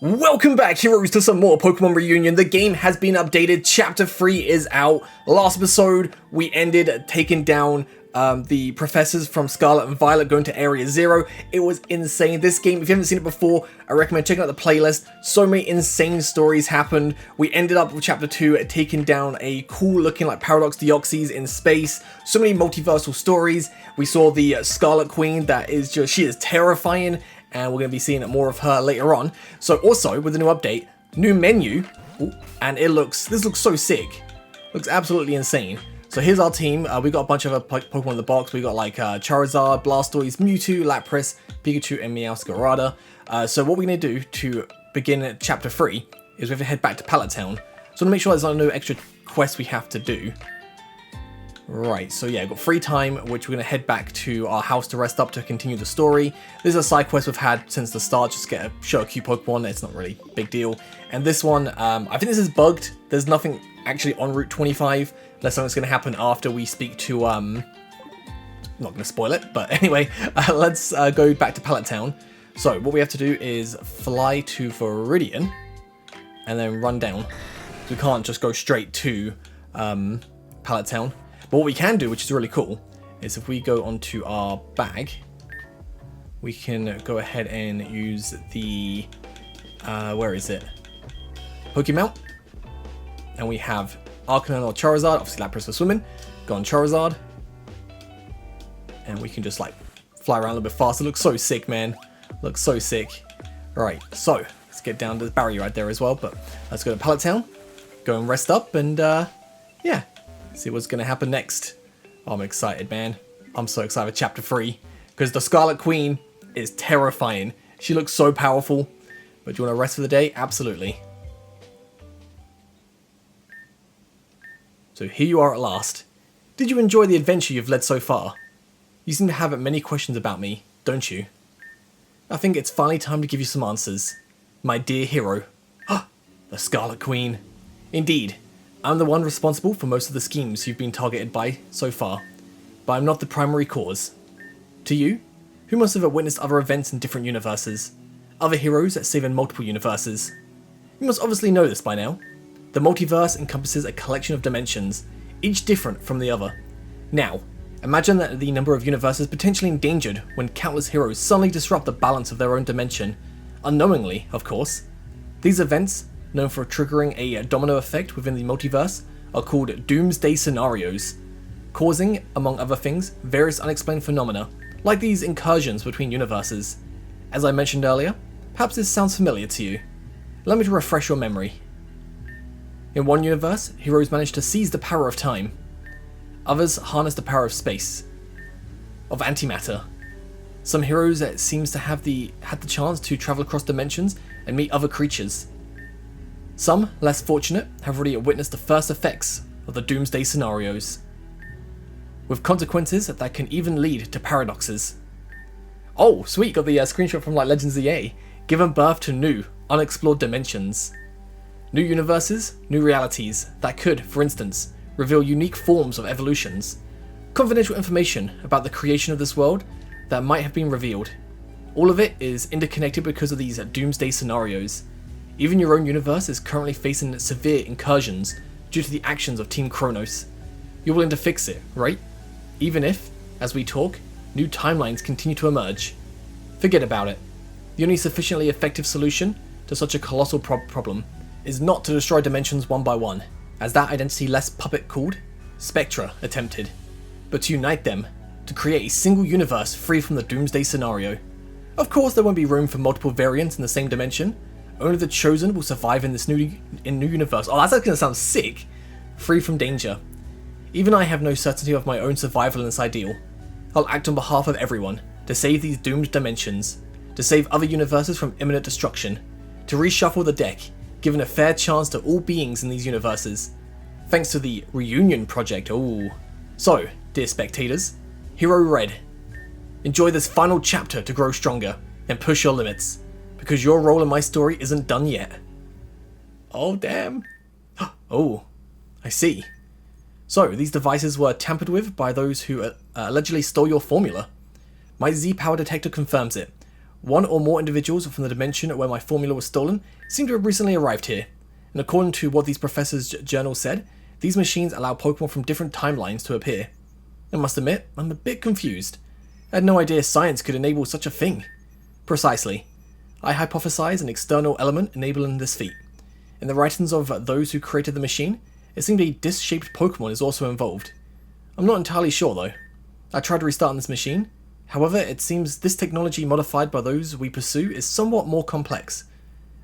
Welcome back, heroes, to some more Pokemon Reunion. The game has been updated. Chapter 3 is out. Last episode, we ended taking down the professors from Scarlet and Violet going to Area 0. It was insane. This game, if you haven't seen it before, I recommend checking out the playlist. So many insane stories happened. We ended up with Chapter 2 taking down a cool looking like Paradox Deoxys in space. So many multiversal stories. We saw the Scarlet Queen that is just, she is terrifying. And we're going to be seeing more of her later on. So also, with the new update, new menu, and this looks so sick. Looks absolutely insane. So here's our team. We got a bunch of Pokemon in the box. We got like Charizard, Blastoise, Mewtwo, Lapras, Pikachu, and Meowscarada. So what we're going to do to begin Chapter 3 is we have to head back to Pallet Town. So to make sure there's no extra quests we have to do. Right, so yeah, got free time, which we're going to head back to our house to rest up to continue the story. This is a side quest we've had since the start, just get a show a cute Pokemon, it's not really a big deal. And this one, I think this is bugged, there's nothing actually on Route 25, unless something's going to happen after we speak to, I'm not going to spoil it, but anyway, let's go back to Pallet Town. So, what we have to do is fly to Viridian, and then run down. We can't just go straight to Pallet Town. But what we can do, which is really cool, is if we go onto our bag, we can go ahead and use the, where is it? Pokemount. And we have Arcanine or Charizard, obviously Lapras for swimming. Go on Charizard. And we can just like fly around a little bit faster. Looks so sick, man. Looks so sick. Alright, so let's get down to the barrier right there as well. But let's go to Pallet Town, go and rest up, and yeah. See what's going to happen next. I'm excited, man. I'm so excited for Chapter 3. Because the Scarlet Queen is terrifying. She looks so powerful. But do you want to rest for the day? Absolutely. So here you are at last. Did you enjoy the adventure you've led so far? You seem to have many questions about me, don't you? I think it's finally time to give you some answers. My dear hero. The Scarlet Queen. Indeed. I'm the one responsible for most of the schemes you've been targeted by so far, but I'm not the primary cause. To you, who must have witnessed other events in different universes, other heroes that save in multiple universes. You must obviously know this by now. The multiverse encompasses a collection of dimensions, each different from the other. Now, imagine that the number of universes potentially endangered when countless heroes suddenly disrupt the balance of their own dimension, unknowingly, of course. These events, known for triggering a domino effect within the multiverse, are called doomsday scenarios, causing, among other things, various unexplained phenomena, like these incursions between universes. As I mentioned earlier, perhaps this sounds familiar to you. Allow me to refresh your memory. In one universe, heroes manage to seize the power of time. Others harness the power of space, of antimatter. Some heroes seems to have had the chance to travel across dimensions and meet other creatures. Some, less fortunate, have already witnessed the first effects of the doomsday scenarios, with consequences that can even lead to paradoxes. Oh, sweet, got the screenshot from like Legends EA, given birth to new, unexplored dimensions. New universes, new realities that could, for instance, reveal unique forms of evolutions. Confidential information about the creation of this world that might have been revealed. All of it is interconnected because of these doomsday scenarios. Even your own universe is currently facing severe incursions due to the actions of Team Kronos. You're willing to fix it, right? Even if, as we talk, new timelines continue to emerge. Forget about it. The only sufficiently effective solution to such a colossal problem is not to destroy dimensions one by one, as that identity-less puppet called Spectra attempted, but to unite them to create a single universe free from the doomsday scenario. Of course, there won't be room for multiple variants in the same dimension. Only the chosen will survive in this new universe. Oh, that's going to sound sick. Free from danger. Even I have no certainty of my own survival in this ideal. I'll act on behalf of everyone to save these doomed dimensions, to save other universes from imminent destruction, to reshuffle the deck, giving a fair chance to all beings in these universes. Thanks to the Reunion Project. Ooh. So, dear spectators, Hero Red, enjoy this final chapter to grow stronger and push your limits. Because your role in my story isn't done yet. Oh, damn. Oh, I see. So, these devices were tampered with by those who allegedly stole your formula. My Z-Power detector confirms it. One or more individuals from the dimension where my formula was stolen seem to have recently arrived here. And according to what these professors' journal said, these machines allow Pokemon from different timelines to appear. I must admit, I'm a bit confused. I had no idea science could enable such a thing. Precisely. I hypothesize an external element enabling this feat. In the writings of those who created the machine, it seemed a disc-shaped Pokemon is also involved. I'm not entirely sure though. I tried restarting this machine. However, it seems this technology modified by those we pursue is somewhat more complex.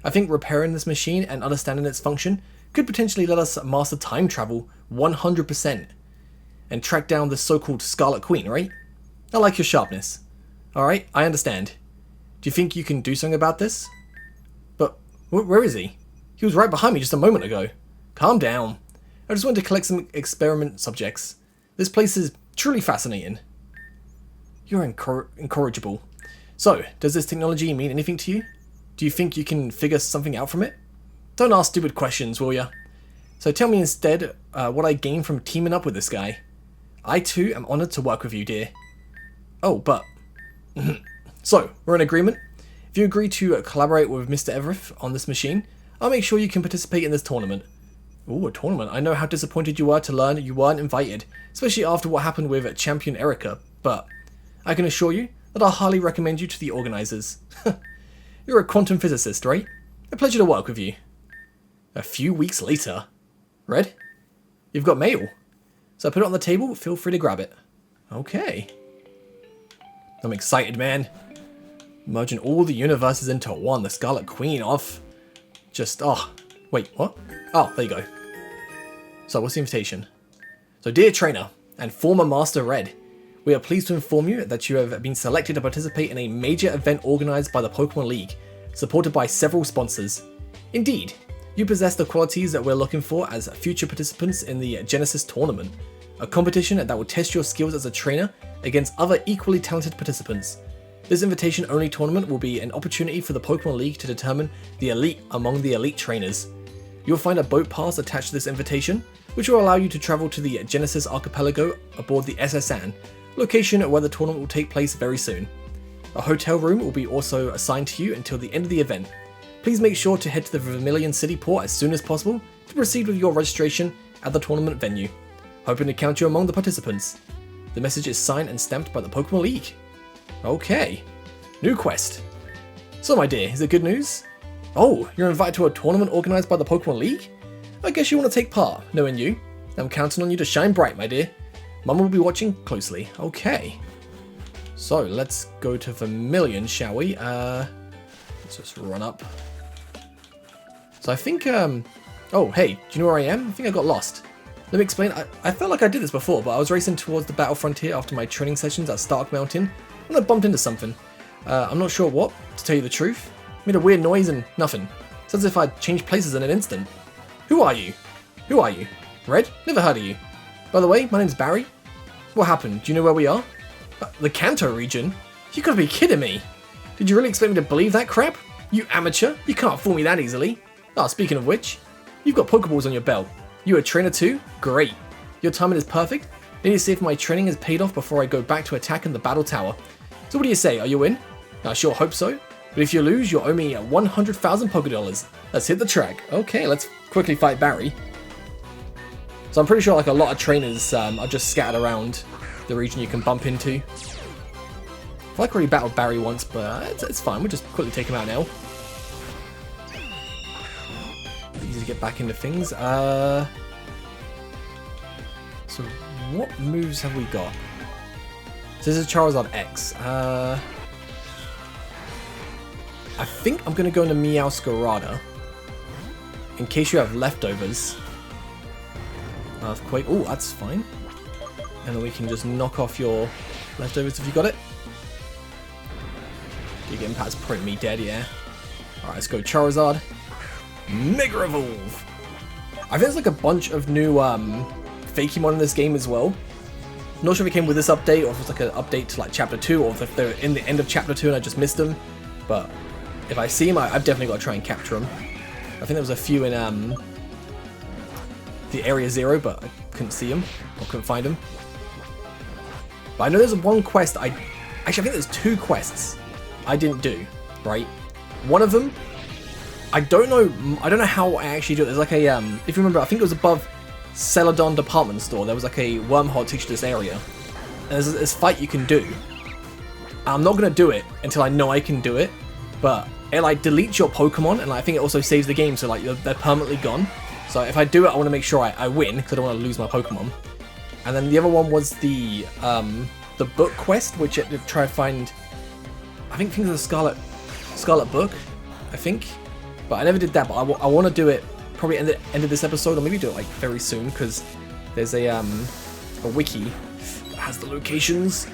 I think repairing this machine and understanding its function could potentially let us master time travel 100% and track down the so-called Scarlet Queen, right? I like your sharpness. Alright, I understand. Do you think you can do something about this? But where is he? He was right behind me just a moment ago. Calm down. I just wanted to collect some experiment subjects. This place is truly fascinating. You're incorrigible. So, does this technology mean anything to you? Do you think you can figure something out from it? Don't ask stupid questions, will ya? So tell me instead what I gain from teaming up with this guy. I too am honoured to work with you, dear. Oh, but... So, we're in agreement. If you agree to collaborate with Mr. Everett on this machine, I'll make sure you can participate in this tournament. Ooh, a tournament. I know how disappointed you were to learn you weren't invited, especially after what happened with Champion Erica, but I can assure you that I highly recommend you to the organisers. You're a quantum physicist, right? A pleasure to work with you. A few weeks later. Red? You've got mail. So I put it on the table, feel free to grab it. Okay. I'm excited, man. Merging all the universes into one, the Scarlet Queen off. Just, oh, wait, what? Oh, there you go. So what's the invitation? So dear trainer and former Master Red, we are pleased to inform you that you have been selected to participate in a major event organised by the Pokemon League, supported by several sponsors. Indeed, you possess the qualities that we're looking for as future participants in the Genesis Tournament, a competition that will test your skills as a trainer against other equally talented participants. This invitation-only tournament will be an opportunity for the Pokemon League to determine the elite among the elite trainers. You'll find a boat pass attached to this invitation, which will allow you to travel to the Genesis archipelago aboard the SS Anne, location where the tournament will take place very soon. A hotel room will be also assigned to you until the end of the event. Please make sure to head to the Vermilion City port as soon as possible to proceed with your registration at the tournament venue. Hoping to count you among the participants. The message is signed and stamped by the Pokemon League. Okay. New quest. So my dear, is it good news? Oh, you're invited to a tournament organised by the Pokemon League? I guess you want to take part, knowing you. I'm counting on you to shine bright, my dear. Mama will be watching closely. Okay. So, let's go to Vermilion, shall we? Let's just run up. So I think, oh, hey, do you know where I am? I think I got lost. Let me explain. I felt like I did this before, but I was racing towards the battle frontier after my training sessions at Stark Mountain, and I bumped into something. I'm not sure what, to tell you the truth. Made a weird noise and nothing. It's as if I'd changed places in an instant. Who are you? Who are you? Red? Never heard of you. By the way, my name's Barry. What happened? Do you know where we are? The Kanto region? You gotta be kidding me. Did you really expect me to believe that crap? You amateur? You can't fool me that easily. Ah, speaking of which, you've got Pokeballs on your belt. You a trainer too? Great. Your timing is perfect. I need to see if my training has paid off before I go back to attacking the battle tower. So what do you say? Are you in? I sure hope so. But if you lose, you'll owe me 100,000 Pokédollars. Let's hit the track. Okay, let's quickly fight Barry. So I'm pretty sure like a lot of trainers are just scattered around the region you can bump into. I feel like I already battled Barry once, but it's fine. We'll just quickly take him out now. Easy to get back into things. So what moves have we got? So this is Charizard X. I think I'm going to go into Meowscarada. In case you have leftovers. Earthquake. Oh, that's fine. And then we can just knock off your leftovers if you got it. You're getting past print me dead, yeah. Alright, let's go Charizard. Mega Evolve! I think there's like a bunch of new Fakemon in this game as well. I'm not sure if it came with this update or if it's like an update to like Chapter 2 or if they're in the end of Chapter 2 and I just missed them. But if I see them, I've definitely got to try and capture them. I think there was a few in the Area 0, but I couldn't see them or couldn't find them. But I know there's one quest actually, I think there's two quests I didn't do, right? One of them, I don't know how I actually do it. There's like a, if you remember, I think it was above Celadon department store. There was like a wormhole to this area. And there's this fight you can do. I'm not going to do it until I know I can do it, but it like deletes your Pokemon, and I think it also saves the game, so like they're permanently gone. So if I do it, I want to make sure I win, because I don't want to lose my Pokemon. And then the other one was the book quest, which you have to try to find, I think things are the Scarlet book, I think. But I never did that, but I want to do it probably end of this episode, or maybe do it like very soon, because there's a wiki that has the locations,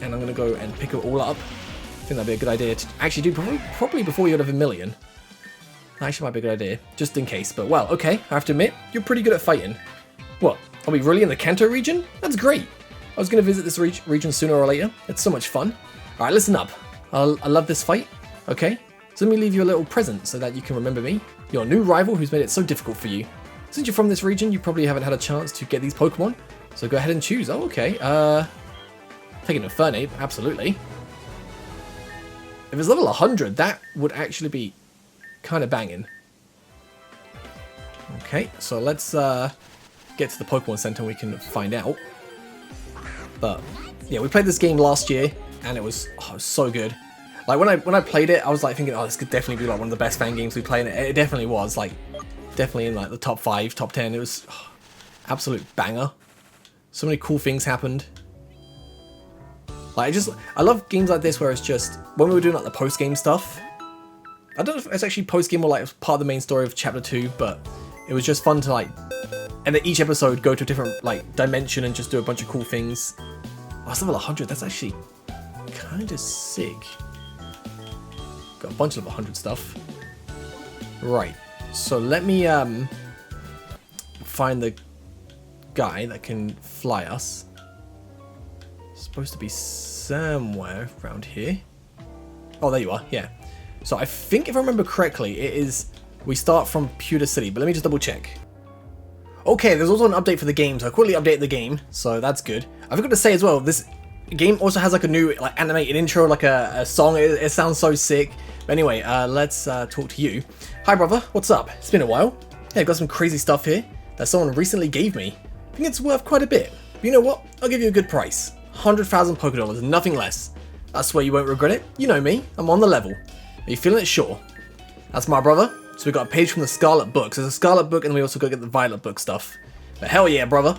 and I'm going to go and pick it all up. I think that'd be a good idea to actually do, probably before you're at $1,000,000. Actually might be a good idea, just in case. But well, okay, I have to admit, you're pretty good at fighting. What, are we really in the Kanto region? That's great. I was going to visit this region sooner or later. It's so much fun. Alright, listen up. I love this fight, okay? So let me leave you a little present so that you can remember me. Your new rival who's made it so difficult for you. Since you're from this region, you probably haven't had a chance to get these Pokemon. So go ahead and choose. Oh, okay. Taking a Fernape, absolutely. If it's level 100, that would actually be kind of banging. Okay, so let's get to the Pokemon Center and we can find out. But yeah, we played this game last year and it was so good. Like when I played it, I was like thinking, oh, this could definitely be like one of the best fan games we play, and it definitely was. Like definitely in like the top 5, top 10. It was absolute banger. So many cool things happened. Like I love games like this where it's just, when we were doing like the post-game stuff, I don't know if it's actually post-game or like it was part of the main story of chapter 2, but it was just fun to like, and then each episode go to a different like dimension and just do a bunch of cool things. Oh, it's level 100, that's actually kind of sick. Got a bunch of 100 stuff. Right, so let me find the guy that can fly us. Supposed to be somewhere around here. Oh, there you are, yeah. So I think if I remember correctly, it is, we start from Pewter City, but let me just double check. Okay, there's also an update for the game, so I quickly updated the game, so that's good. I forgot to say as well, this game also has like a new like animated intro, like a song. It sounds so sick. But anyway, let's talk to you. Hi brother, what's up? It's been a while. Yeah, I've got some crazy stuff here that someone recently gave me. I think it's worth quite a bit. But you know what? I'll give you a good price. 100,000 Pokédollars, nothing less. I swear you won't regret it. You know me, I'm on the level. Are you feeling it? Sure. That's my brother. So we got a page from the Scarlet book. So there's a Scarlet book and we also got to get the Violet book stuff. But hell yeah, brother.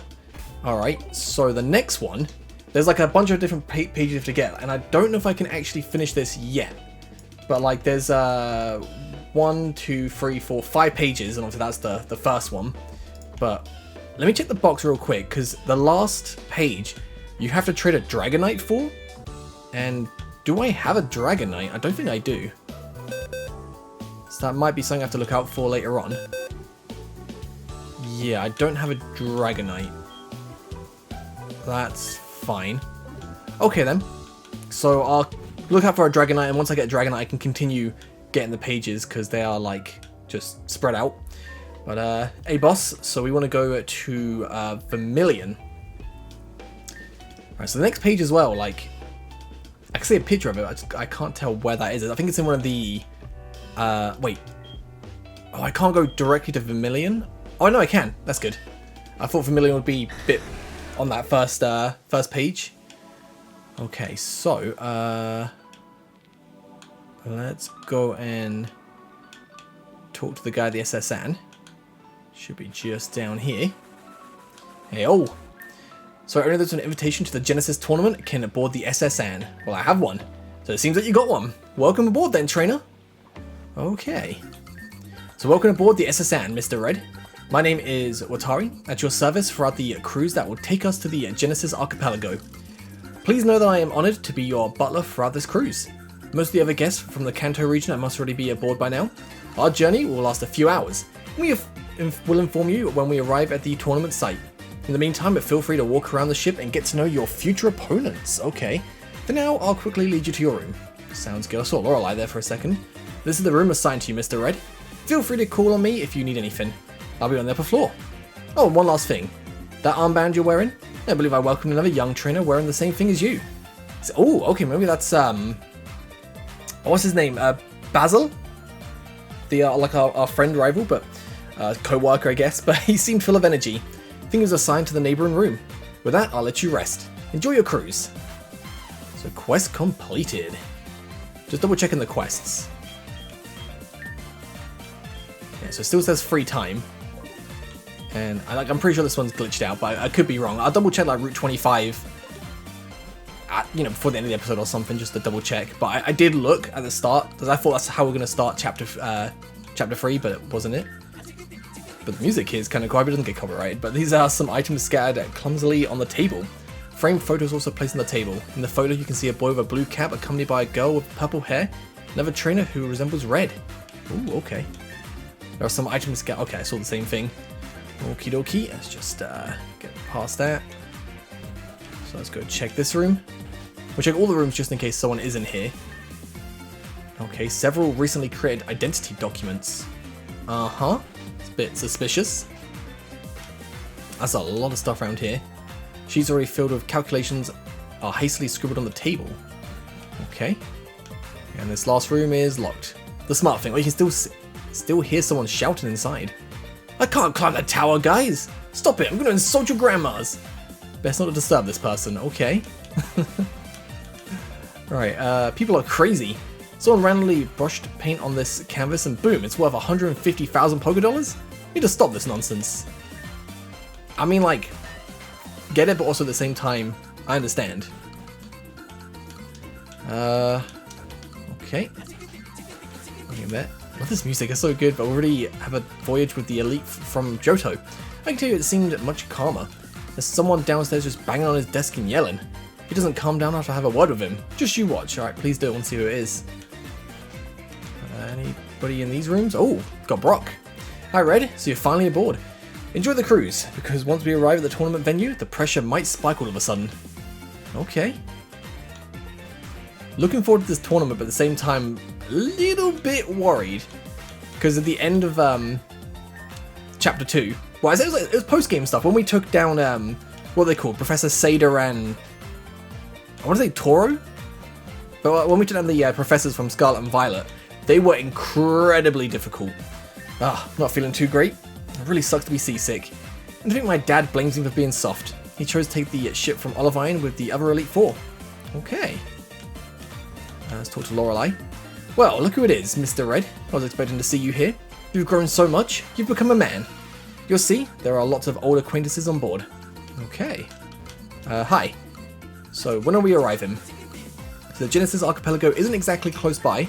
Alright, so the next one, there's like a bunch of different pages you have to get. And I don't know if I can actually finish this yet. But like there's 1, 2, 3, 4, 5 pages. And obviously that's the first one. But let me check the box real quick. Because the last page, you have to trade a Dragonite for. And do I have a Dragonite? I don't think I do. So that might be something I have to look out for later on. Yeah, I don't have a Dragonite. That's fine. Okay then. So I'll look out for a Dragonite, and once I get a Dragonite, I can continue getting the pages because they are like just spread out. But hey boss, so we want to go to Vermilion. Alright, so the next page as well, like I can see a picture of it, I can't tell where that is. I think it's in one of the wait. Oh, I can't go directly to Vermilion? Oh no, I can. That's good. I thought Vermilion would be a bit on that first page. Okay, so let's go and talk to the guy at the SSN. Should be just down here. Hey, oh. So I know there's an invitation to the Genesis tournament. Can aboard the SSN. Well, I have one. So it seems that you got one. Welcome aboard then, trainer. Okay. So welcome aboard the SSN, Mr. Red. My name is Watari, at your service throughout the cruise that will take us to the Genesis archipelago. Please know that I am honoured to be your butler throughout this cruise. Most of the other guests from the Kanto region must already be aboard by now. Our journey will last a few hours. We will inform you when we arrive at the tournament site. In the meantime, feel free to walk around the ship and get to know your future opponents. Okay. For now, I'll quickly lead you to your room. Sounds good. I saw Lorelei there for a second. This is the room assigned to you, Mr. Red. Feel free to call on me if you need anything. I'll be on the upper floor. Oh, and one last thing. That armband you're wearing? I believe I welcomed another young trainer wearing the same thing as you. Oh, okay, maybe that's what's his name? Basil? The like our friend rival, but co-worker, I guess. But he seemed full of energy. I think he was assigned to the neighboring room. With that, I'll let you rest. Enjoy your cruise. So quest completed. Just double checking the quests. Yeah, so it still says free time. And I'm pretty sure this one's glitched out, but I could be wrong. I'll double check like Route 25, before the end of the episode or something, just to double check. But I did look at the start, because I thought that's how we're going to start chapter 3, but it wasn't it. But the music here is kind of cool. It doesn't get copyrighted. But these are some items scattered clumsily on the table. Framed photos also placed on the table. In the photo, you can see a boy with a blue cap accompanied by a girl with purple hair. Another trainer who resembles Red. Ooh, okay. There are some items scattered. Okay, I saw the same thing. Okie dokie, let's just get past that. So let's go check this room. We'll check all the rooms just in case someone isn't here. Okay, several recently created identity documents. Uh-huh, it's a bit suspicious. That's a lot of stuff around here. Sheets already filled with calculations are hastily scribbled on the table. Okay. And this last room is locked. The smart thing, well, you can still hear someone shouting inside. I can't climb that tower, guys! Stop it, I'm gonna insult your grandmas! Best not to disturb this person, okay. Right, people are crazy. Someone randomly brushed paint on this canvas and boom, it's worth 150,000 Poké Dollars? Need to stop this nonsense. I mean, like, get it, but also at the same time, I understand. Okay. Looking at that. I love this music, it's so good, but we already have a voyage with the elite from Johto. I can tell you it seemed much calmer. There's someone downstairs just banging on his desk and yelling. He doesn't calm down after I have a word with him. Just you watch. Alright, please do. I want to see who it is. Anybody in these rooms? Oh, got Brock. Hi Red, so you're finally aboard. Enjoy the cruise, because once we arrive at the tournament venue, the pressure might spike all of a sudden. Okay. Looking forward to this tournament, but at the same time, a little bit worried. Because at the end of Chapter 2, well, it was post-game stuff. When we took down, what are they called? Professor Sada and, I want to say Toro? But when we took down the professors from Scarlet and Violet, they were incredibly difficult. Not feeling too great. It really sucks to be seasick. And I think my dad blames him for being soft. He chose to take the ship from Olivine with the other Elite Four. Okay. Let's talk to Lorelei. Well, look who it is, Mr. Red. I was expecting to see you here. You've grown so much, you've become a man. You'll see, there are lots of old acquaintances on board. Okay. Hi. So, when are we arriving? So the Genesis archipelago isn't exactly close by.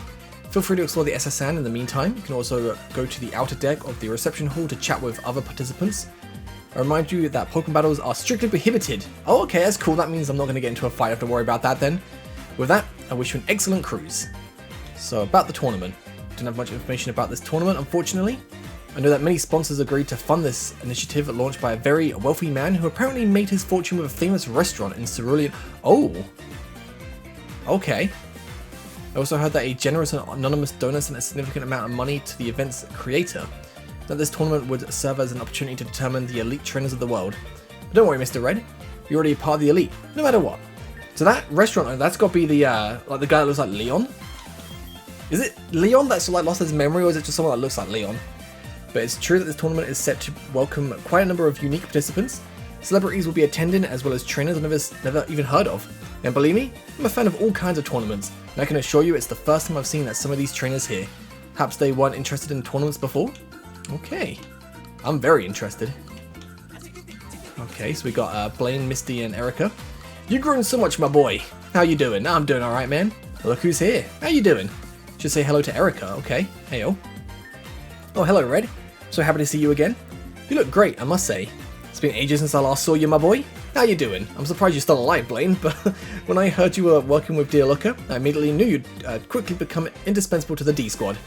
Feel free to explore the SSN in the meantime. You can also go to the outer deck of the reception hall to chat with other participants. I remind you that Pokemon battles are strictly prohibited. Oh, okay, that's cool. That means I'm not going to get into a fight. I have to worry about that then. With that, I wish you an excellent cruise. So, about the tournament. Don't have much information about this tournament, unfortunately. I know that many sponsors agreed to fund this initiative launched by a very wealthy man who apparently made his fortune with a famous restaurant in Cerulean. Oh! Okay. I also heard that a generous and anonymous donor sent a significant amount of money to the event's creator. That this tournament would serve as an opportunity to determine the elite trainers of the world. But don't worry, Mr. Red. You're already a part of the elite, no matter what. So that restaurant, that's got to be the, like the guy that looks like Leon? Is it Leon that's like lost his memory, or is it just someone that looks like Leon? But it's true that this tournament is set to welcome quite a number of unique participants. Celebrities will be attending, as well as trainers I've never even heard of. And believe me, I'm a fan of all kinds of tournaments, and I can assure you it's the first time I've seen that some of these trainers here. Perhaps they weren't interested in tournaments before? Okay. I'm very interested. Okay, so we got Blaine, Misty, and Erica. You've grown so much, my boy. How you doing? I'm doing alright, man. Look who's here. How you doing? Should say hello to Erica, okay. Heyo. Oh, hello, Red. So happy to see you again. You look great, I must say. It's been ages since I last saw you, my boy. How you doing? I'm surprised you're still alive, Blaine, but when I heard you were working with Dear Looker, I immediately knew you'd quickly become indispensable to the D Squad.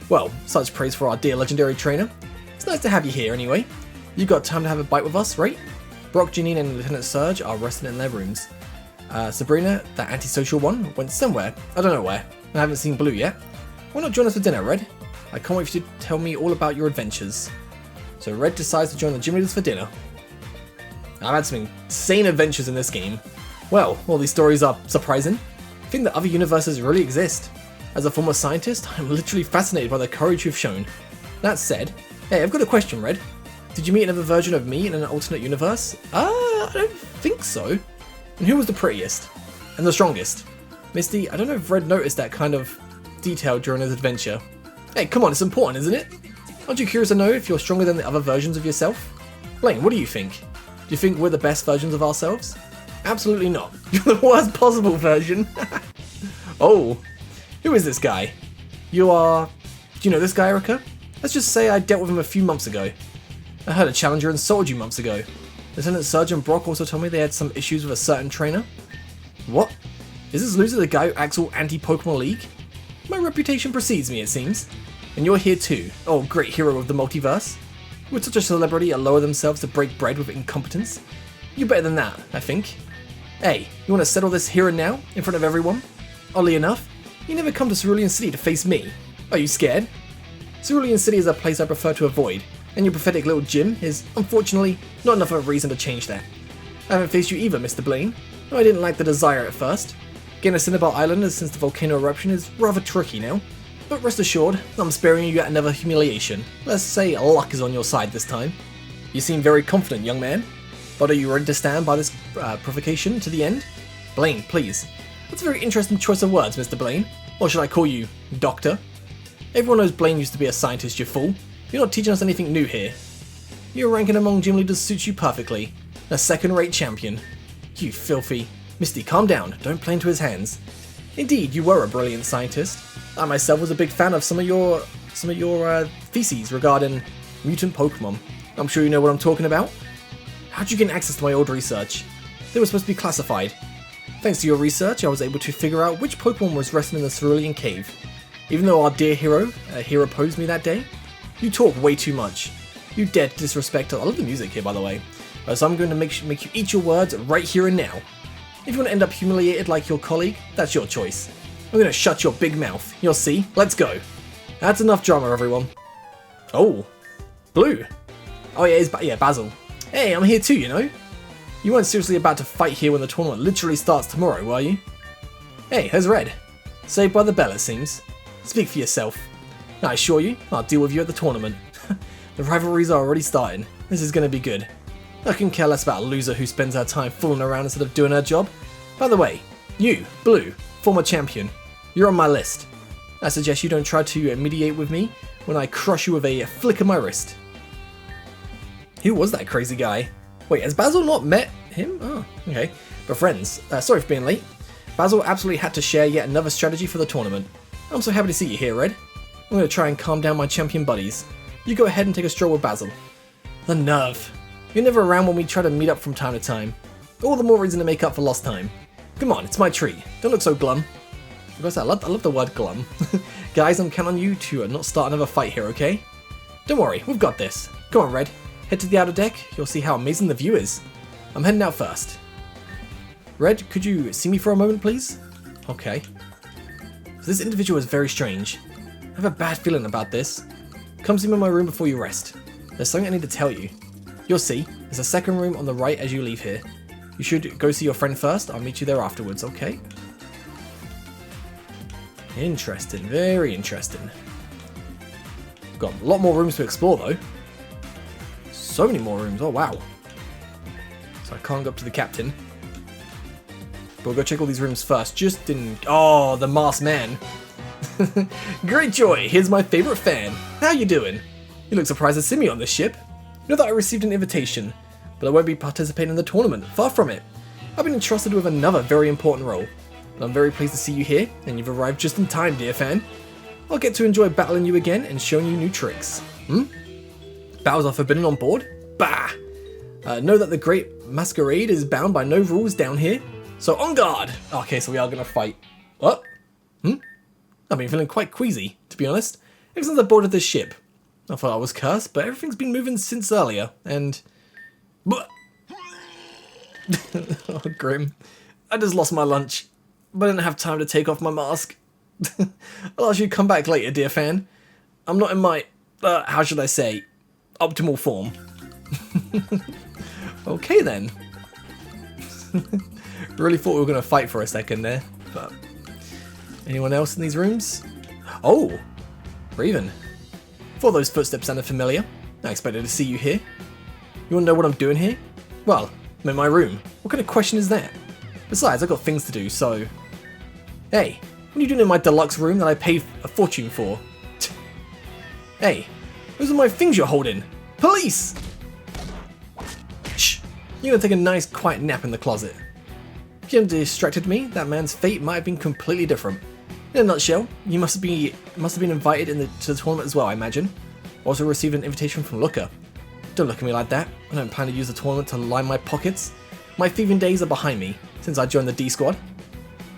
Well, such praise for our dear legendary trainer. It's nice to have you here anyway. You got time to have a bite with us, right? Brock, Janine, and Lieutenant Surge are resting in their rooms. Sabrina, that antisocial one, went somewhere. I don't know where. I haven't seen Blue yet. Why not join us for dinner, Red? I can't wait for you to tell me all about your adventures. So Red decides to join the gym leaders for dinner. I've had some insane adventures in this game. Well, all these stories are surprising. I think that other universes really exist. As a former scientist, I'm literally fascinated by the courage you've shown. That said, hey, I've got a question, Red. Did you meet another version of me in an alternate universe? I don't think so. And who was the prettiest? And the strongest? Misty, I don't know if Red noticed that kind of detail during his adventure. Hey, come on, it's important, isn't it? Aren't you curious to know if you're stronger than the other versions of yourself? Blaine, what do you think? Do you think we're the best versions of ourselves? Absolutely not. You're the worst possible version. Oh, who is this guy? You are... Do you know this guy, Erica? Let's just say I dealt with him a few months ago. I heard a challenger insulted you months ago. Lieutenant Sergeant Brock also told me they had some issues with a certain trainer. What? Is this loser the guy who acts all anti-Pokemon League? My reputation precedes me, it seems. And you're here too. Oh, great hero of the multiverse. Would such a celebrity allow themselves to break bread with incompetence? You're better than that, I think. Hey, you want to settle this here and now, in front of everyone? Oddly enough, you never come to Cerulean City to face me. Are you scared? Cerulean City is a place I prefer to avoid, and your pathetic little gym is, unfortunately, not enough of a reason to change that. I haven't faced you either, Mr. Blaine, though I didn't like the desire at first. Getting a Cinnabar Island since the volcano eruption is rather tricky now. But rest assured, I'm sparing you yet another humiliation. Let's say luck is on your side this time. You seem very confident, young man. But are you ready to stand by this provocation to the end? Blaine, please. That's a very interesting choice of words, Mr. Blaine. Or should I call you Doctor? Everyone knows Blaine used to be a scientist, you fool. You're not teaching us anything new here. Your ranking among gym leaders suits you perfectly. A second-rate champion. You filthy... Misty, calm down. Don't play into his hands. Indeed, you were a brilliant scientist. I myself was a big fan of some of your theses regarding mutant Pokemon. I'm sure you know what I'm talking about. How'd you get access to my old research? They were supposed to be classified. Thanks to your research, I was able to figure out which Pokemon was resting in the Cerulean Cave. Even though our dear hero opposed me that day, you talk way too much. You dare to disrespect. I love the music here, by the way. So I'm going to make you eat your words right here and now. If you want to end up humiliated like your colleague, that's your choice. I'm going to shut your big mouth. You'll see. Let's go. That's enough drama, everyone. Oh, Blue. Oh yeah, Basil. Hey, I'm here too, you know. You weren't seriously about to fight here when the tournament literally starts tomorrow, were you? Hey, here's Red. Saved by the bell, it seems. Speak for yourself. I assure you, I'll deal with you at the tournament. The rivalries are already starting. This is going to be good. I can care less about a loser who spends her time fooling around instead of doing her job. By the way, you, Blue, former champion, you're on my list. I suggest you don't try to mediate with me when I crush you with a flick of my wrist. Who was that crazy guy? Wait, has Basil not met him? Oh, okay. But friends, sorry for being late. Basil absolutely had to share yet another strategy for the tournament. I'm so happy to see you here, Red. I'm going to try and calm down my champion buddies. You go ahead and take a stroll with Basil. The nerve. You're never around when we try to meet up from time to time. All the more reason to make up for lost time. Come on, it's my treat. Don't look so glum. Because I love the word glum. Guys, I'm counting on you to not start another fight here, okay? Don't worry, we've got this. Come on, Red. Head to the outer deck. You'll see how amazing the view is. I'm heading out first. Red, could you see me for a moment, please? Okay. This individual is very strange. I have a bad feeling about this. Come see me in my room before you rest. There's something I need to tell you. You'll see. There's a second room on the right as you leave here. You should go see your friend first. I'll meet you there afterwards, okay? Interesting. Very interesting. Got a lot more rooms to explore, though. So many more rooms. Oh, wow. So I can't go up to the captain. But we'll go check all these rooms first. Just in... Oh, the masked man. Great joy. Here's my favorite fan. How you doing? You look surprised to see me on this ship. You know that I received an invitation, but I won't be participating in the tournament. Far from it. I've been entrusted with another very important role. But I'm very pleased to see you here, and you've arrived just in time, dear fan. I'll get to enjoy battling you again and showing you new tricks. Battles are forbidden on board? Bah! Know that the Great Masquerade is bound by no rules down here, so on guard! Okay, so we are gonna fight. What? I've been feeling quite queasy, to be honest, ever since I boarded this ship. I thought I was cursed, but everything's been moving since earlier, and... oh, grim. I just lost my lunch, but I didn't have time to take off my mask. I'll ask you to come back later, dear fan. I'm not in my, how should I say, optimal form. Okay then. Really thought we were going to fight for a second there, but Anyone else in these rooms? Oh! Raven. For those footsteps sounded familiar. I expected to see you here. You wanna know what I'm doing here? Well, I'm in my room. What kind of question is that? Besides, I've got things to do, so... Hey, what are you doing in my deluxe room that I paid a fortune for? Hey, those are my things you're holding! Police! Shh! You're gonna take a nice quiet nap in the closet. If you hadn't distracted me, that man's fate might have been completely different. In a nutshell, you must have been invited to the tournament as well, I imagine. Also received an invitation from Looker. Don't look at me like that. I don't plan to use the tournament to line my pockets. My thieving days are behind me, since I joined the D squad.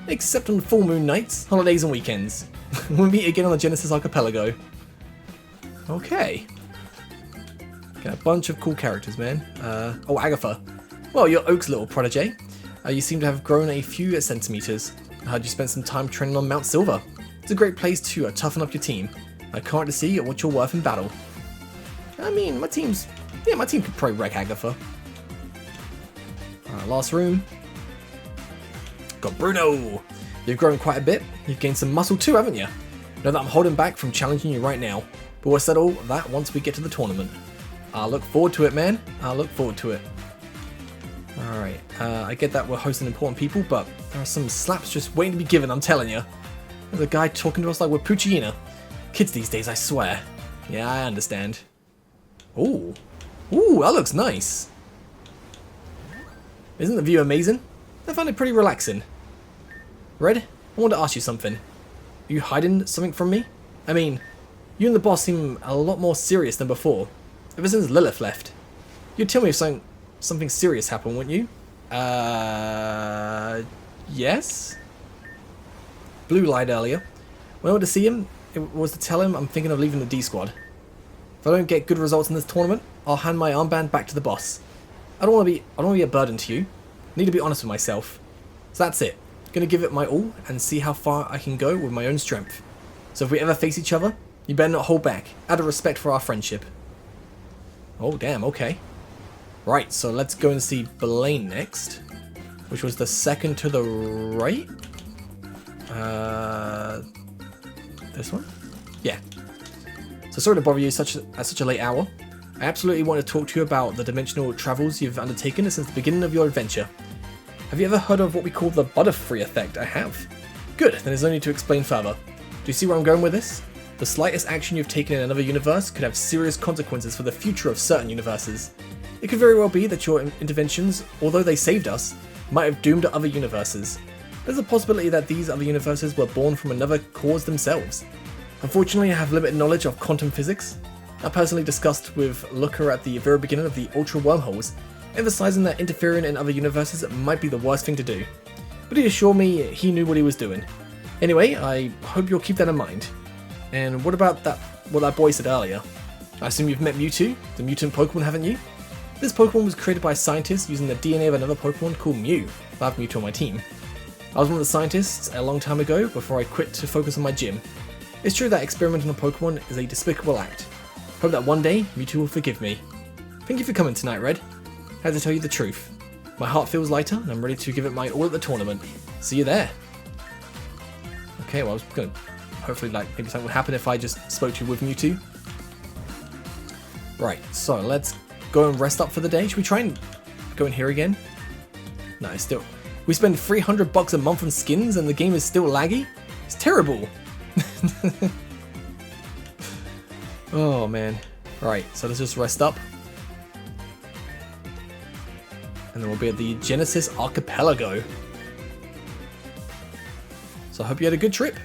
Except on full moon nights, holidays and weekends. We'll meet again on the Genesis archipelago. Okay. Got a bunch of cool characters, man. Oh, Agatha. Well, you're Oak's little protege. You seem to have grown a few centimeters. I heard you spent some time training on Mount Silver. It's a great place to toughen up your team. I can't wait to see what you're worth in battle. I mean, my team could probably wreck Agatha. Last room. Got Bruno. You've grown quite a bit. You've gained some muscle too, haven't you? Know that I'm holding back from challenging you right now, but we'll settle that once we get to the tournament. I look forward to it, man. I look forward to it. Alright, I get that we're hosting important people, but there are some slaps just waiting to be given, I'm telling you. There's a guy talking to us like we're Puccina. Kids these days, I swear. Yeah, I understand. Ooh. Ooh, that looks nice. Isn't the view amazing? I find it pretty relaxing. Red, I want to ask you something. Are you hiding something from me? I mean, you and the boss seem a lot more serious than before. Ever since Lilith left. You'd tell me if something serious happened, wouldn't you? Yes? Blue lied earlier. When I went to see him, it was to tell him I'm thinking of leaving the D squad. If I don't get good results in this tournament, I'll hand my armband back to the boss. I don't want to be a burden to you. I need to be honest with myself. So that's it. Gonna give it my all and see how far I can go with my own strength. So if we ever face each other, you better not hold back, out of respect for our friendship. Oh damn, okay. Right, so let's go and see Blaine next, which was the second to the right. This one? Yeah. So sorry to bother you at such a late hour. I absolutely want to talk to you about the dimensional travels you've undertaken since the beginning of your adventure. Have you ever heard of what we call the Butterfree effect? I have. Good, then there's no need to explain further. Do you see where I'm going with this? The slightest action you've taken in another universe could have serious consequences for the future of certain universes. It could very well be that your interventions, although they saved us, might have doomed other universes. There's a possibility that these other universes were born from another cause themselves. Unfortunately, I have limited knowledge of quantum physics. I personally discussed with Looker at the very beginning of the Ultra Wormholes, emphasizing that interfering in other universes might be the worst thing to do. But he assured me he knew what he was doing. Anyway, I hope you'll keep that in mind. And what about what that boy said earlier? I assume you've met Mewtwo, the mutant Pokemon, haven't you? This Pokemon was created by scientists using the DNA of another Pokemon called Mew. I have Mewtwo on my team. I was one of the scientists a long time ago before I quit to focus on my gym. It's true that experimenting on Pokemon is a despicable act. Hope that one day Mewtwo will forgive me. Thank you for coming tonight, Red. I had to tell you the truth. My heart feels lighter and I'm ready to give it my all at the tournament. See you there. Okay, well I was gonna hopefully maybe something would happen if I just spoke to you with Mewtwo. Right, so let's go and rest up for the day. Should we try and go in here again? No, still. We spend $300 a month on skins and the game is still laggy? It's terrible! Oh man. Right, so let's just rest up. And then we'll be at the Genesis archipelago. So I hope you had a good trip.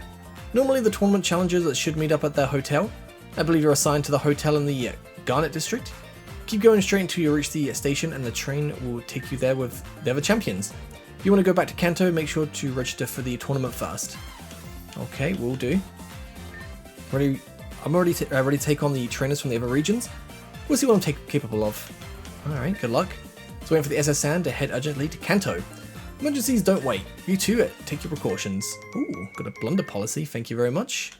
Normally the tournament challengers should meet up at their hotel. I believe you're assigned to the hotel in the Garnet district. Keep going straight until you reach the station and the train will take you there with the other champions. If you want to go back to Kanto, make sure to register for the tournament first. Okay, will do. I'm ready to take on the trainers from the other regions. We'll see what I'm capable of. Alright, good luck. So waiting for the SS Sand to head urgently to Kanto. Emergencies don't wait. You too, take your precautions. Ooh, got a blunder policy, thank you very much.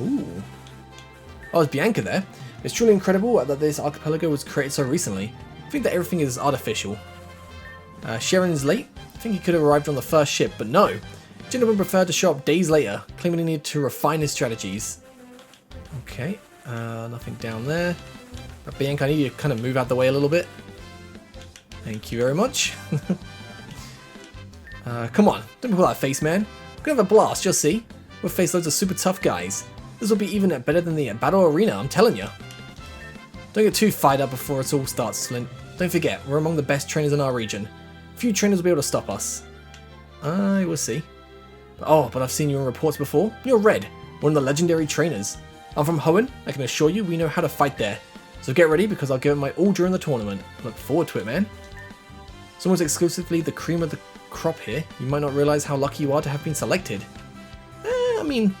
Ooh. Oh, it's Bianca there. It's truly incredible that this archipelago was created so recently. I think that everything is artificial. Sharon is late. I think he could have arrived on the first ship, but no. Gentleman preferred to show up days later, claiming he needed to refine his strategies. Okay, nothing down there. But Bianca, I need you to kind of move out the way a little bit. Thank you very much. Come on, don't pull that face, man. We're gonna have a blast, you'll see. We'll face loads of super tough guys. This will be even better than the battle arena, I'm telling you. Don't get too fired up before it all starts, Flint. Don't forget, we're among the best trainers in our region. Few trainers will be able to stop us. I will see. Oh, but I've seen you in reports before. You're Red, one of the legendary trainers. I'm from Hoenn. I can assure you we know how to fight there. So get ready because I'll give it my all during the tournament. Look forward to it, man. Someone's exclusively the cream of the crop here. You might not realize how lucky you are to have been selected. I mean,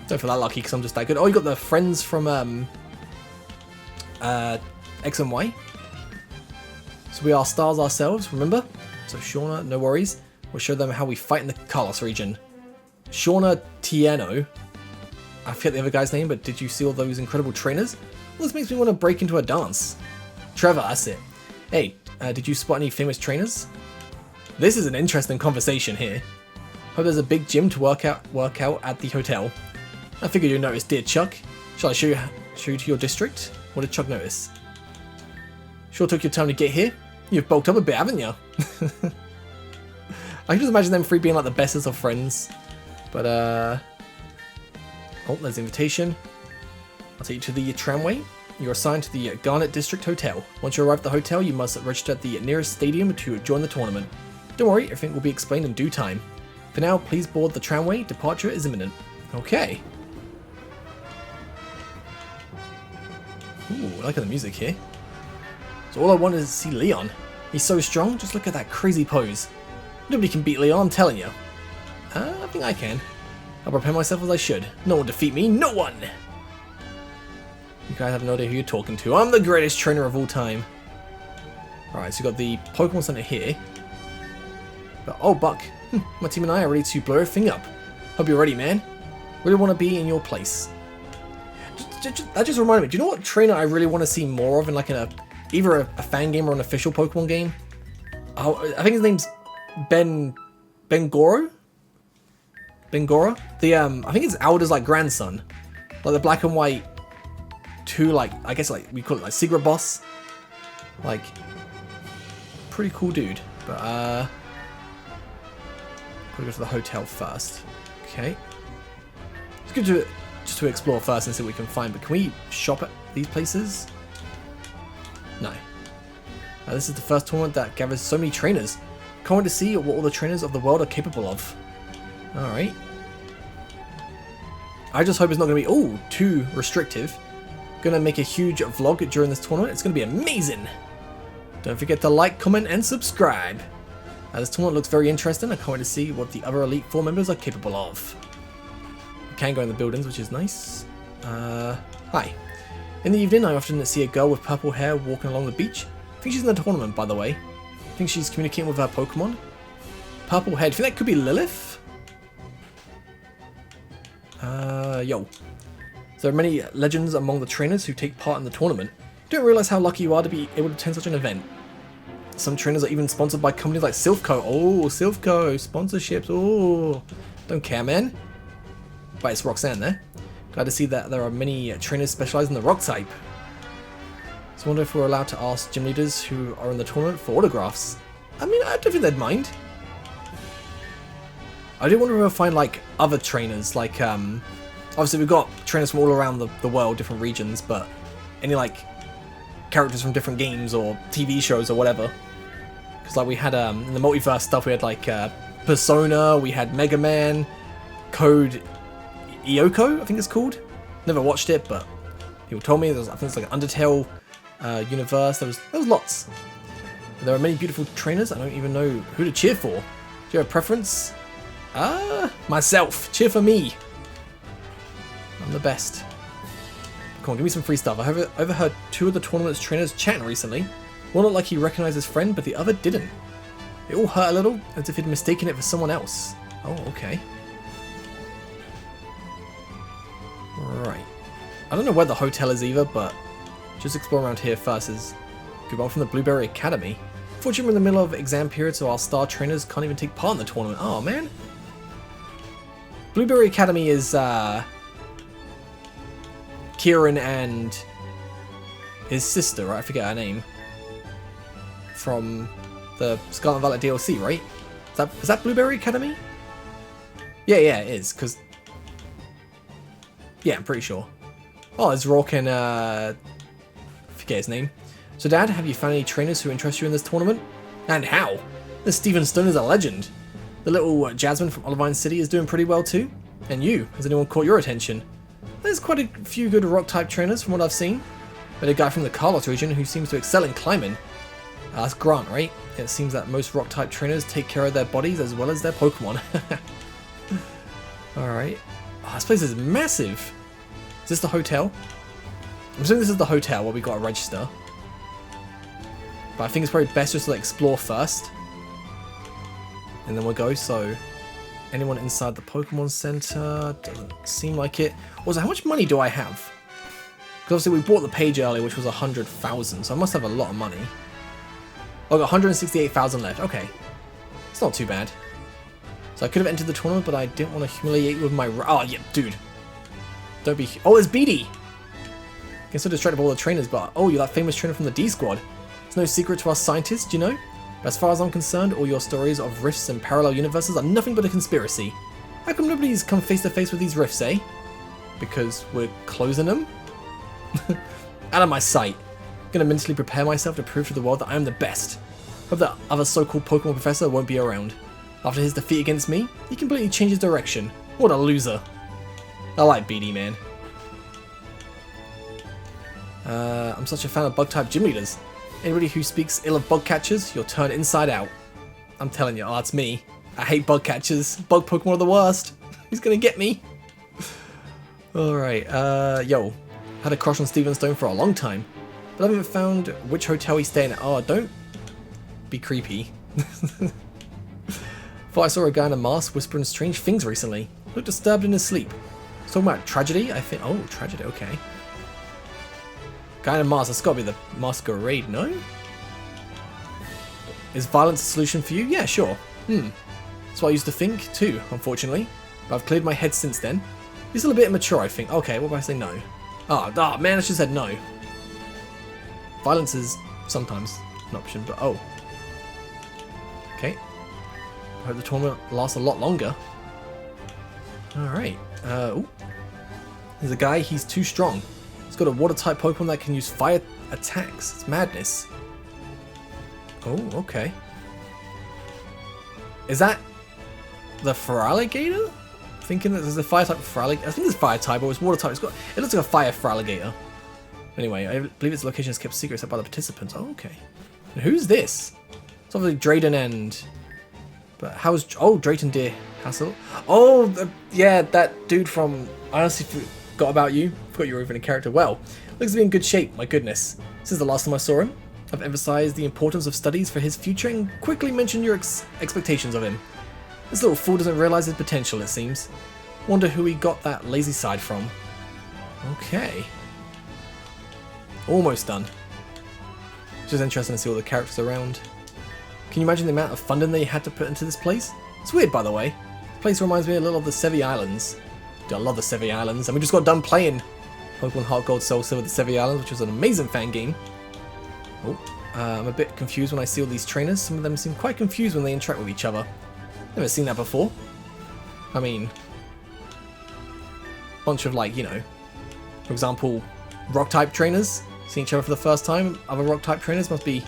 don't feel that lucky because I'm just that good. Oh, you got the friends from X and Y. So we are stars ourselves, remember? So Shauna, no worries. We'll show them how we fight in the Carlos region. Shauna Tieno. I forget the other guy's name, but did you see all those incredible trainers? Well, this makes me want to break into a dance. Trevor, that's it. Hey, did you spot any famous trainers? This is an interesting conversation here. Hope there's a big gym to work out at the hotel. I figured you'd notice, dear Chuck. Shall I show you to your district? What did Chuck notice? Sure took your time to get here. You've bulked up a bit, haven't you? I can just imagine them three being like the bestest of friends. But, oh, there's the invitation. I'll take you to the tramway. You're assigned to the Garnet District Hotel. Once you arrive at the hotel, you must register at the nearest stadium to join the tournament. Don't worry, everything will be explained in due time. For now, please board the tramway. Departure is imminent. Okay. Ooh, I like the music here. So all I want is to see Leon. He's so strong, just look at that crazy pose. Nobody can beat Leon, I'm telling you. I think I can. I'll prepare myself as I should. No one will defeat me, no one! You guys have no idea who you're talking to. I'm the greatest trainer of all time. Alright, so we've got the Pokemon Center here. But, oh, Buck. My team and I are ready to blow everything up. Hope you're ready, man. Really want to be in your place. That just reminded me, do you know what trainer I really want to see more of in like either a fan game or an official Pokemon game? Oh, I think his name's Bengoro? Bengora? I think it's Alder's like grandson. Like the black and white I guess like we call it like secret boss. Like pretty cool dude. But gotta go to the hotel first. Okay. It's good to just to explore first and see what we can find, but can we shop at these places? No. This is the first tournament that gathers so many trainers. Can't wait to see what all the trainers of the world are capable of. Alright. I just hope it's not going to be, too restrictive. Gonna make a huge vlog during this tournament. It's going to be amazing. Don't forget to like, comment, and subscribe. This tournament looks very interesting. I can't wait to see what the other Elite Four members are capable of. We can go in the buildings, which is nice. Hi. In the evening, I often see a girl with purple hair walking along the beach. I think she's in the tournament, by the way. I think she's communicating with her Pokemon. Purple head. I think that could be Lilith. Yo. There are many legends among the trainers who take part in the tournament. You don't realize how lucky you are to be able to attend such an event. Some trainers are even sponsored by companies like Silphco. Oh, Silphco. Sponsorships. Oh. Don't care, man. But it's Roxanne there. Glad to see that there are many trainers specialized in the rock type. So I wonder if we're allowed to ask gym leaders who are in the tournament for autographs. I mean, I don't think they'd mind. I do wonder if we'll find like other trainers, like obviously we've got trainers from all around the world, different regions, but any like characters from different games or TV shows or whatever. Because like we had in the multiverse stuff, we had like Persona, we had Mega Man, Code Lyoko, I think it's called. Never watched it, but people told me. I think it's like an Undertale universe. There was lots. There are many beautiful trainers. I don't even know who to cheer for. Do you have a preference? Myself. Cheer for me. I'm the best. Come on, give me some free stuff. I have overheard two of the tournament's trainers chatting recently. One looked like he recognized his friend, but the other didn't. It all hurt a little, as if he'd mistaken it for someone else. Oh, okay. Right. I don't know where the hotel is either, but just explore around here first. Is goodbye from the Blueberry Academy. Fortunately, we're in the middle of exam period, so our star trainers can't even take part in the tournament. Oh man. Blueberry Academy is Kieran and his sister, right? I forget her name. From the Scarlet Violet DLC, right? Is that Blueberry Academy? Yeah, it is, because... Yeah, I'm pretty sure. Oh, it's Rourke and, forget his name. So, Dad, have you found any trainers who interest you in this tournament? And how? This Steven Stone is a legend. The little Jasmine from Olivine City is doing pretty well too. And you, has anyone caught your attention? There's quite a few good rock-type trainers from what I've seen. But a guy from the Carlos region who seems to excel in climbing. That's Grant, right? It seems that most rock-type trainers take care of their bodies as well as their Pokemon. Alright. Oh, this place is massive. Is this the hotel? I'm assuming this is the hotel where we got to register. But I think it's probably best just to like, explore first. And then we'll go, so... Anyone inside the Pokemon Center? Doesn't seem like it. Also, how much money do I have? Because obviously we bought the page earlier, which was 100,000, so I must have a lot of money. Oh, I got 168,000 left. Okay. It's not too bad. So I could have entered the tournament, but I didn't want to humiliate you with my... Oh, yeah, dude. Don't be... Oh, it's BD! Get so distracted by all the trainers, but... Oh, you're that famous trainer from the D Squad. It's no secret to us scientists, you know? But as far as I'm concerned, all your stories of rifts and parallel universes are nothing but a conspiracy. How come nobody's come face to face with these rifts, eh? Because we're closing them? Out of my sight. Gonna mentally prepare myself to prove to the world that I am the best. Hope that other so-called Pokemon professor won't be around. After his defeat against me, he completely changed his direction. What a loser. I like BD, man. I'm such a fan of bug-type gym leaders. Anybody who speaks ill of bug catchers, you'll turn inside out. I'm telling you, oh, that's me. I hate bug catchers. Bug Pokemon are the worst. He's gonna get me. Alright, yo. Had a crush on Steven Stone for a long time. But I haven't found which hotel he's staying at. Oh, don't be creepy. Thought I saw a guy in a mask whispering strange things recently. Looked disturbed in his sleep. He's talking about tragedy, I think. Oh, tragedy, okay. Guy in a mask, that's gotta be the masquerade, no? Is violence a solution for you? Yeah, sure. That's what I used to think too, unfortunately. But I've cleared my head since then. He's still a bit immature, I think. Okay, what if I say no? Oh man, I should have said no. Violence is sometimes an option, but oh. Okay. I hope the tournament lasts a lot longer. Alright. Ooh. There's a guy, he's too strong. He's got a water-type Pokemon that can use fire attacks. It's madness. Oh, okay. Is that the Feraligatr? Thinking that there's a fire-type Feraligatr. I think it's fire-type, or it's water-type. It looks like a fire Feraligatr. Anyway, I believe its location is kept secret except by the participants. Oh, okay. And who's this? It's obviously Drayden and... But how's... Oh, Drayton Deer Hassel. Oh, yeah, that dude from... I honestly forgot about you. Forgot you were even a character. Well, looks to be in good shape, my goodness. Since the last time I saw him, I've emphasized the importance of studies for his future and quickly mentioned your expectations of him. This little fool doesn't realize his potential, it seems. Wonder who he got that lazy side from. Okay. Almost done. It's just interesting to see all the characters around. Can you imagine the amount of funding they had to put into this place? It's weird, by the way. This place reminds me a little of the Sevi Islands. Dude, I love the Sevi Islands, and we just got done playing Pokemon Heart Gold Soul Silver the Sevi Islands, which was an amazing fan game. Oh, I'm a bit confused when I see all these trainers. Some of them seem quite confused when they interact with each other. Never seen that before. I mean, bunch of like, you know, for example, rock-type trainers seeing each other for the first time. Other rock-type trainers must be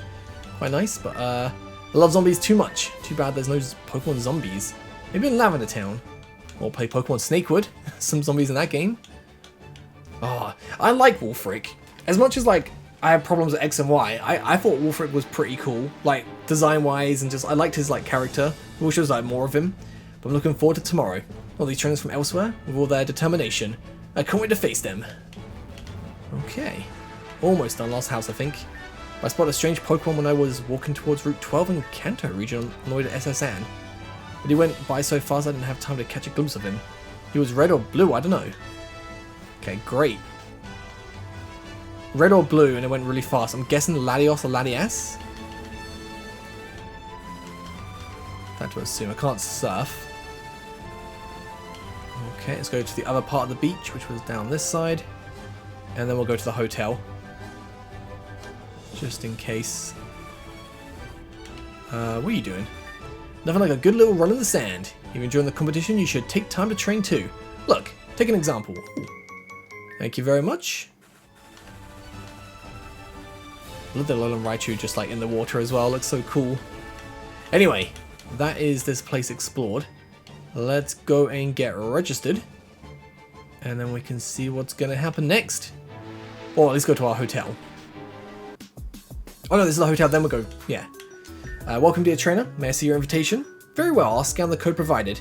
quite nice, but I love zombies too much. Too bad there's no Pokemon zombies. Maybe in Lavender Town. Or play Pokemon Snakewood. Some zombies in that game. Oh, I like Wolfric. As much as like I have problems with X and Y, I thought Wolfric was pretty cool. Like design-wise and just I liked his like character. I wish there was like more of him. But I'm looking forward to tomorrow. All these trainers from elsewhere with all their determination. I can't wait to face them. Okay. Almost done. Last house, I think. I spotted a strange Pokemon when I was walking towards Route 12 in Kanto region on the way to SS Anne. But he went by so fast I didn't have time to catch a glimpse of him. He was red or blue, I don't know. Okay, great. Red or blue, and it went really fast. I'm guessing Latios or Latias? That to assume. I can't surf. Okay, let's go to the other part of the beach, which was down this side. And then we'll go to the hotel. Just in case. What are you doing? Nothing like a good little run in the sand. Even during the competition, you should take time to train too. Look, take an example. Ooh. Thank you very much. Look at the Alolan Raichu just like in the water as well. Looks so cool. Anyway, that is this place explored. Let's go and get registered. And then we can see what's going to happen next. Or let's go to our hotel. Oh no, this is the hotel, then we'll go, yeah. Welcome dear trainer, may I see your invitation? Very well, I'll scan the code provided.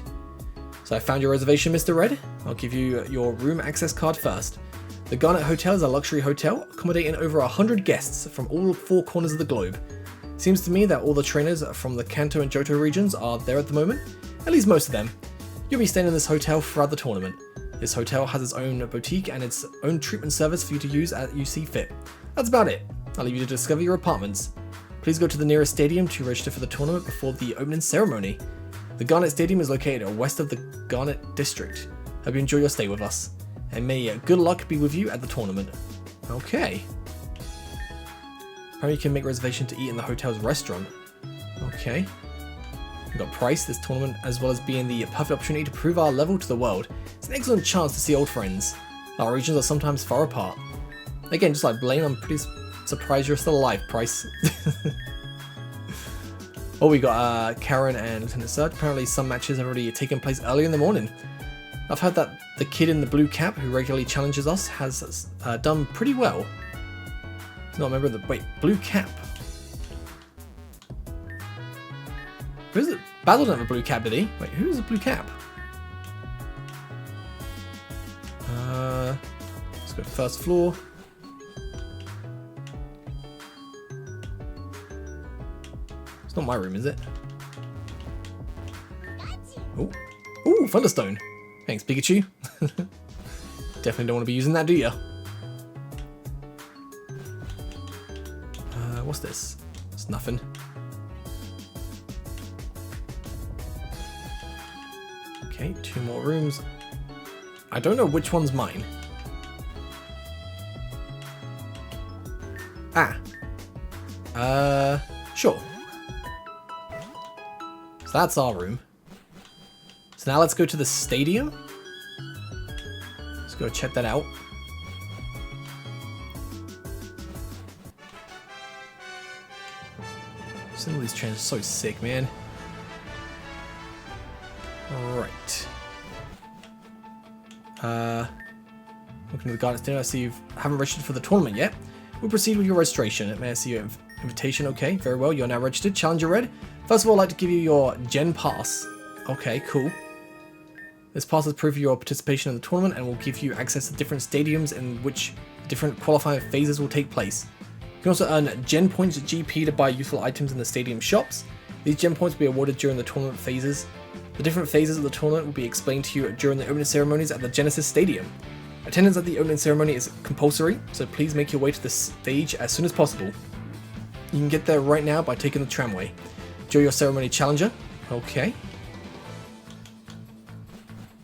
So I found your reservation, Mr. Red. I'll give you your room access card first. The Garnet Hotel is a luxury hotel, accommodating over 100 guests from all 4 corners of the globe. Seems to me that all the trainers from the Kanto and Johto regions are there at the moment, at least most of them. You'll be staying in this hotel throughout the tournament. This hotel has its own boutique and its own treatment service for you to use as you see fit. That's about it. I'll leave you to discover your apartments. Please go to the nearest stadium to register for the tournament before the opening ceremony. The Garnet Stadium is located west of the Garnet District. Hope you enjoy your stay with us. And may good luck be with you at the tournament. Okay. Apparently you can make reservation to eat in the hotel's restaurant. Okay. We've got price this tournament as well as being the perfect opportunity to prove our level to the world. It's an excellent chance to see old friends. Our regions are sometimes far apart. Again, just like Blaine, I'm pretty surprised you're still alive, Price. Oh, we got Karen and Lieutenant Surge. Apparently some matches have already taken place early in the morning. I've heard that the kid in the blue cap who regularly challenges us has done pretty well. No, remember the... Wait, blue cap? Who's it? Basil didn't have a blue cap, did he? Wait, who's the blue cap? Let's go first floor. It's not my room, is it? Oh, ooh, Thunderstone. Thanks, Pikachu. Definitely don't want to be using that, do you? What's this? It's nothing. Okay, 2 more rooms. I don't know which one's mine. Sure. So that's our room. So now let's go to the stadium. Let's go check that out. Some of these trains are so sick, man. Alright. Looking at the guidance dinner, I see you haven't registered for the tournament yet. We'll proceed with your registration. May I see your invitation? Okay, very well. You're now registered. Challenger Red. First of all, I'd like to give you your Gen Pass. Okay, cool. This pass is proof of your participation in the tournament and will give you access to different stadiums in which different qualifying phases will take place. You can also earn Gen Points GP to buy useful items in the stadium shops. These Gen Points will be awarded during the tournament phases. The different phases of the tournament will be explained to you during the opening ceremonies at the Genesis Stadium. Attendance at the opening ceremony is compulsory, so please make your way to the stage as soon as possible. You can get there right now by taking the tramway. Enjoy your ceremony, Challenger. Okay.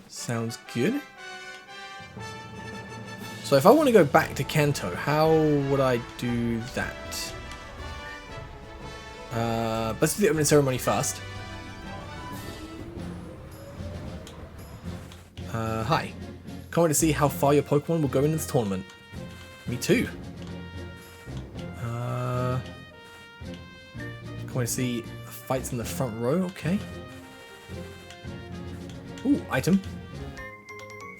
Sounds good. So if I want to go back to Kanto, how would I do that? Let's do the opening ceremony first. Hi. Can't wait to see how far your Pokemon will go in this tournament. Me too. Can't wait to see fights in the front row. Okay. Ooh, item.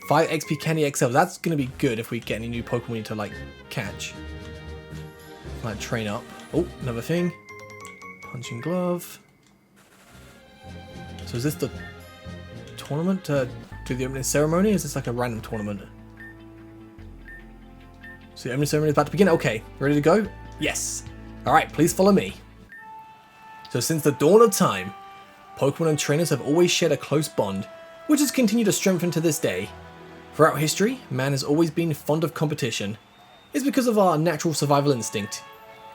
5 XP Candy XL. That's going to be good if we get any new Pokemon we need to, like, catch. Like, train up. Oh, another thing. Punching Glove. So is this the tournament to do the opening ceremony? Or is this like a random tournament? So the opening ceremony is about to begin. Okay, ready to go? Yes. Alright, please follow me. So since the dawn of time, Pokemon and trainers have always shared a close bond, which has continued to strengthen to this day. Throughout history, man has always been fond of competition. It's because of our natural survival instinct.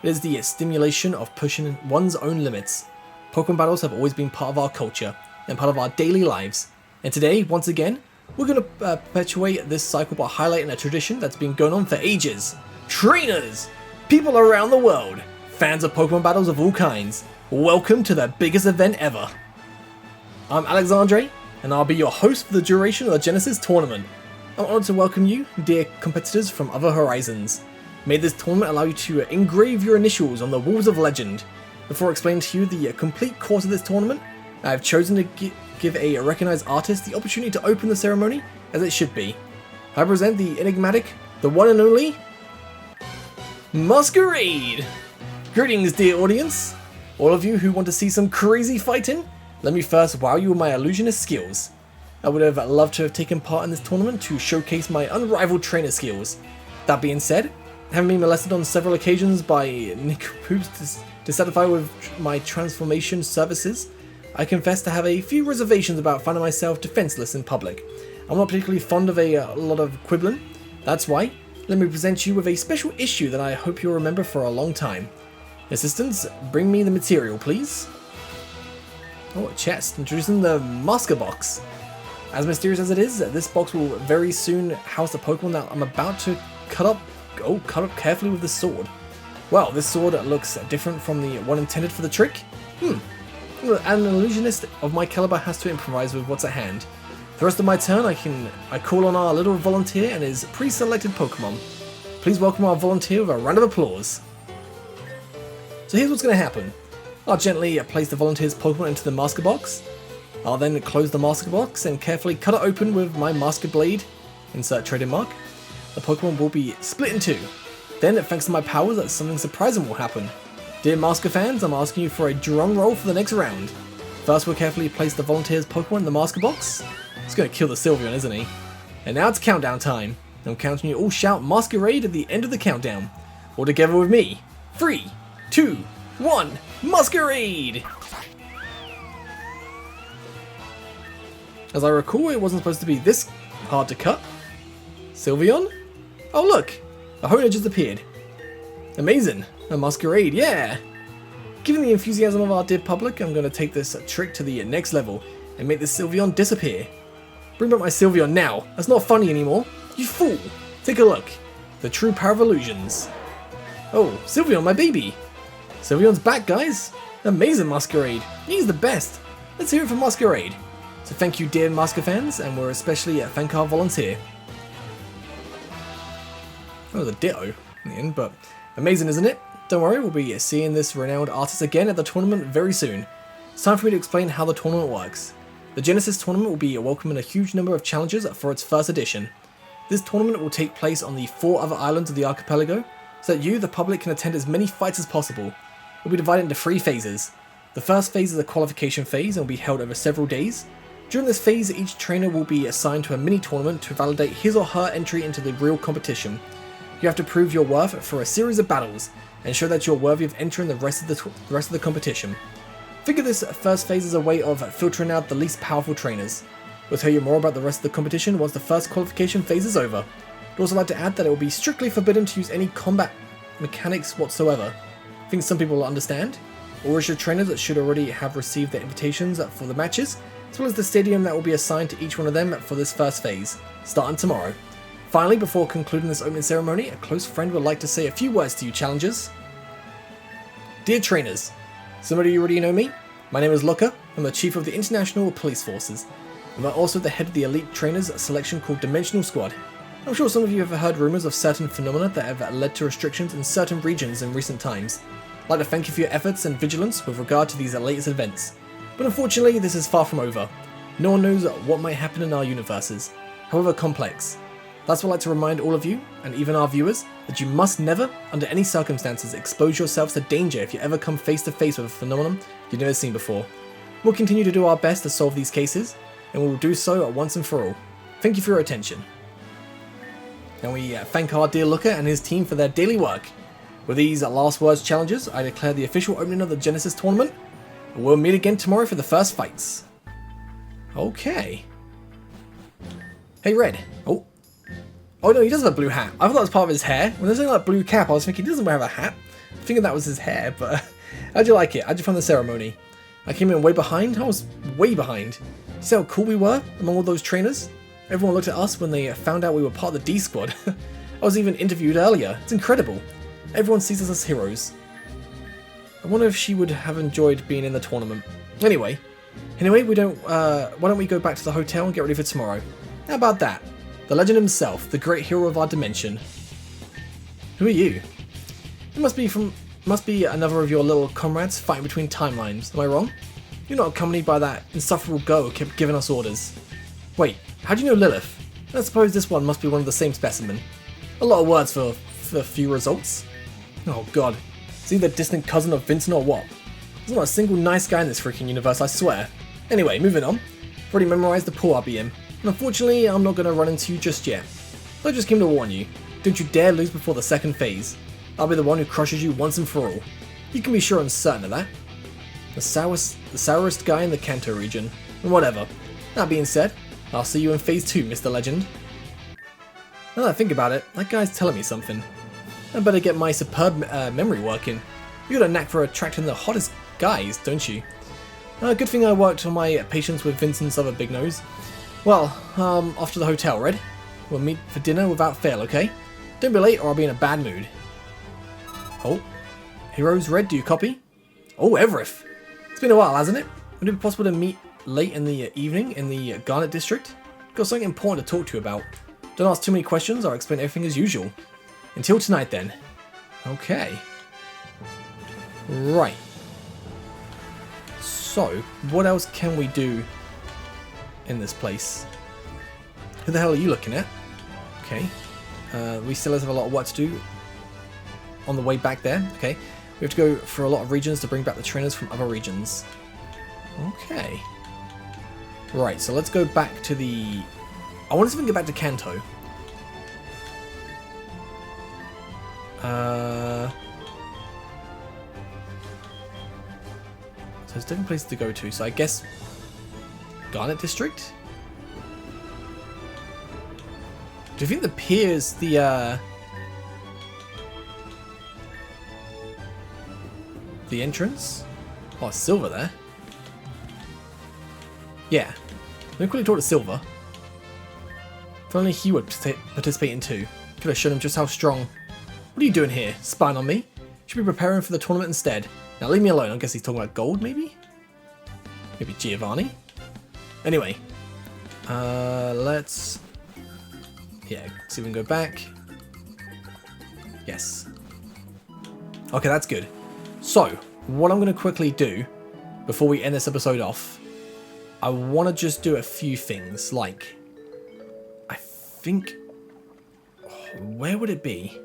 It is the stimulation of pushing one's own limits. Pokemon battles have always been part of our culture and part of our daily lives. And today, once again, We're going to perpetuate this cycle by highlighting a tradition that's been going on for ages. Trainers! People around the world, fans of Pokemon battles of all kinds, welcome to the biggest event ever. I'm Alexandre, and I'll be your host for the duration of the Genesis tournament. I'm honoured to welcome you, dear competitors from other horizons. May this tournament allow you to engrave your initials on the walls of legend. Before explaining to you the complete course of this tournament, I have chosen to give a recognised artist the opportunity to open the ceremony as it should be. I present the enigmatic, the one and only, Masquerade! Greetings, dear audience! All of you who want to see some crazy fighting, let me first wow you with my illusionist skills. I would have loved to have taken part in this tournament to showcase my unrivaled trainer skills. That being said, having been molested on several occasions by Nick Poops dissatisfied with my transformation services, I confess to have a few reservations about finding myself defenseless in public. I'm not particularly fond of a lot of quibbling. That's why, let me present you with a special issue that I hope you'll remember for a long time. Assistants, bring me the material, please. Oh, a chest. Introducing the Masker Box. As mysterious as it is, this box will very soon house the Pokemon that I'm about to cut up carefully with this sword. Well, this sword looks different from the one intended for the trick. An illusionist of my caliber has to improvise with what's at hand. For the rest of my turn, I call on our little volunteer and his pre-selected Pokemon. Please welcome our volunteer with a round of applause. So here's what's going to happen. I'll gently place the volunteer's Pokemon into the Masker Box. I'll then close the Masker Box and carefully cut it open with my Masker Blade. Insert trading mark. The Pokemon will be split in two. Then, thanks to my powers, something surprising will happen. Dear Masker fans, I'm asking you for a drum roll for the next round. First, we'll carefully place the volunteer's Pokemon in the Masker Box. He's going to kill the Sylveon, isn't he? And now it's countdown time. I'm counting you all shout Masquerade at the end of the countdown. All together with me. 3, 2, 1, Masquerade! As I recall, it wasn't supposed to be this hard to cut. Sylveon? Oh look! A Hona just appeared. Amazing! A Masquerade, yeah! Given the enthusiasm of our dear public, I'm going to take this trick to the next level and make this Sylveon disappear. Bring back my Sylveon now. That's not funny anymore. You fool! Take a look. The true power of illusions. Oh, Sylveon, my baby! Sylveon's back, guys! Amazing Masquerade! He's the best! Let's hear it from Masquerade. So thank you, dear Masker fans, and we're especially thank our volunteer. Oh, the Ditto in the end, but amazing, isn't it? Don't worry, we'll be seeing this renowned artist again at the tournament very soon. It's time for me to explain how the tournament works. The Genesis tournament will be welcoming a huge number of challengers for its first edition. This tournament will take place on the 4 other islands of the archipelago, so that you, the public, can attend as many fights as possible. It will be divided into 3 phases. The first phase is a qualification phase and will be held over several days. During this phase, each trainer will be assigned to a mini tournament to validate his or her entry into the real competition. You have to prove your worth for a series of battles and show that you're worthy of entering the rest of the competition. Figure this first phase as a way of filtering out the least powerful trainers. We'll tell you more about the rest of the competition once the first qualification phase is over. I'd also like to add that it will be strictly forbidden to use any combat mechanics whatsoever. I think some people will understand. Original trainers that should already have received their invitations for the matches, as well as the stadium that will be assigned to each one of them for this first phase, starting tomorrow. Finally, before concluding this opening ceremony, a close friend would like to say a few words to you challengers. Dear trainers, some of you already know me. My name is Luca. I'm the Chief of the International Police Forces. I'm also the head of the elite trainers selection called Dimensional Squad. I'm sure some of you have heard rumours of certain phenomena that have led to restrictions in certain regions in recent times. I'd like to thank you for your efforts and vigilance with regard to these latest events. But unfortunately, this is far from over. No one knows what might happen in our universes, however complex. That's why I'd like to remind all of you, and even our viewers, that you must never, under any circumstances, expose yourselves to danger if you ever come face to face with a phenomenon you've never seen before. We'll continue to do our best to solve these cases, and we will do so once and for all. Thank you for your attention. And we thank our dear Luca and his team for their daily work. With these last words challenges, I declare the official opening of the Genesis tournament. We'll meet again tomorrow for the first fights. Okay. Hey, Red. Oh no, he does have a blue hat. I thought that was part of his hair. When there's something like blue cap, I was thinking he doesn't have a hat. I figured that was his hair, but how'd you like it? How'd you find the ceremony? I came in way behind. I was way behind. See how cool we were among all those trainers? Everyone looked at us when they found out we were part of the D Squad. I was even interviewed earlier. It's incredible. Everyone sees us as heroes. I wonder if she would have enjoyed being in the tournament. Anyway, why don't we go back to the hotel and get ready for tomorrow? How about that? The legend himself, the great hero of our dimension. Who are you? It must be another of your little comrades fighting between timelines. Am I wrong? You're not accompanied by that insufferable girl who kept giving us orders. Wait, how do you know Lilith? I suppose this one must be one of the same specimen. A lot of words for few results. Oh god. Is he the distant cousin of Vincent or what? There's not a single nice guy in this freaking universe, I swear. Anyway, moving on. I've already memorized the pool I'll be in. And unfortunately, I'm not going to run into you just yet. I just came to warn you. Don't you dare lose before the second phase. I'll be the one who crushes you once and for all. You can be sure and certain of that. The sourest guy in the Kanto region. And whatever. That being said, I'll see you in phase 2, Mr. Legend. Now that I think about it, that guy's telling me something. I better get my superb memory working. You got a knack for attracting the hottest guys, don't you? Good thing I worked on my patience with Vincent's other big nose. Well, off to the hotel, Red. We'll meet for dinner without fail, okay? Don't be late or I'll be in a bad mood. Oh. Heroes, Red, do you copy? Oh, Evereth. It's been a while, hasn't it? Would it be possible to meet late in the evening in the Garnet district? Got something important to talk to you about. Don't ask too many questions, I'll explain everything as usual. Until tonight then. Okay. Right. So, what else can we do in this place? Who the hell are you looking at? Okay. We still have a lot of work to do on the way back there. Okay. We have to go for a lot of regions to bring back the trainers from other regions. Okay. Right, so let's go back to the... I wonder if we can get back to Kanto. So there's different places to go to, so I guess Garnet District? Do you think the pier's the entrance? Oh, Silver there. Yeah. Let me quickly talk to Silver. If only he would participate in too. Could have shown him just how strong. What are you doing here? Spying on me? Should be preparing for the tournament instead. Now leave me alone. I guess he's talking about gold, maybe? Maybe Giovanni? Anyway. Let's... Yeah, see if we can go back. Yes. Okay, that's good. So, what I'm going to quickly do, before we end this episode off, I want to just do a few things, like... I think... Oh, where would it be?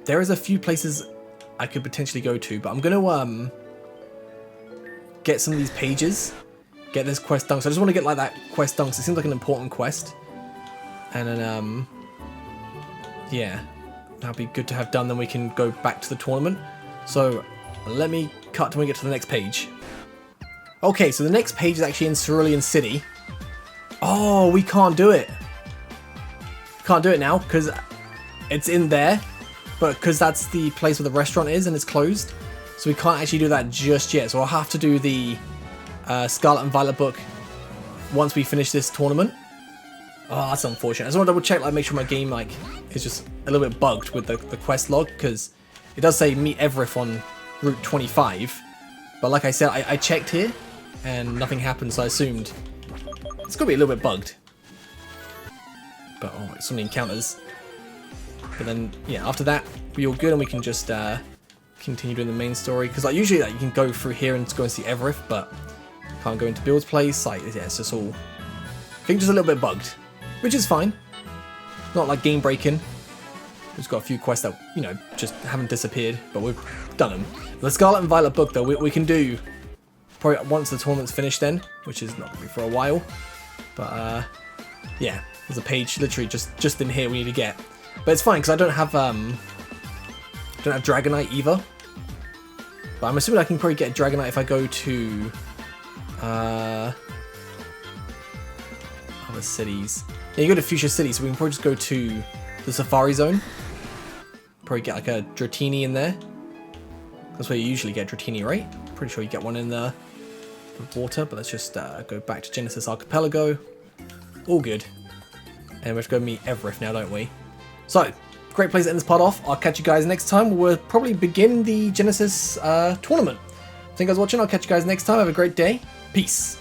There is a few places I could potentially go to, but I'm going to get some of these pages, get this quest done. So I just want to get like that quest done because it seems like an important quest. And then, yeah, that'd be good to have done. Then we can go back to the tournament. So let me cut till we get to the next page. Okay, so the next page is actually in Cerulean City. Oh, we can't do it. Can't do it now because it's in there. But because that's the place where the restaurant is and it's closed, so we can't actually do that just yet. So I'll have to do the Scarlet and Violet book once we finish this tournament. Oh, that's unfortunate. I just want to double check, like, make sure my game like is just a little bit bugged with the quest log, because it does say meet Evereth on Route 25. But like I said, I checked here and nothing happened, so I assumed it's gonna be a little bit bugged. But oh, so many encounters. But then, yeah, after that, we're all good and we can just continue doing the main story. Because like usually like, you can go through here and go and see Evereth, but can't go into Bill's place. Like, yeah, it's just all, I think, just a little bit bugged, which is fine. Not like game breaking. We've got a few quests that, you know, just haven't disappeared, but we've done them. The Scarlet and Violet book, though, we can do probably once the tournament's finished then, which is not going to be for a while. But, yeah, there's a page literally just in here we need to get. But it's fine, because I don't have Dragonite either. But I'm assuming I can probably get Dragonite if I go to other cities. Yeah, you go to Fuchsia City, so we can probably just go to the Safari Zone. Probably get like a Dratini in there. That's where you usually get Dratini, right? Pretty sure you get one in the of water, but let's just go back to Genesis Archipelago. All good. And we have to go meet Everest now, don't we? So, great place to end this part off. I'll catch you guys next time. We'll probably begin the Genesis tournament. Thank you guys for watching. I'll catch you guys next time. Have a great day. Peace.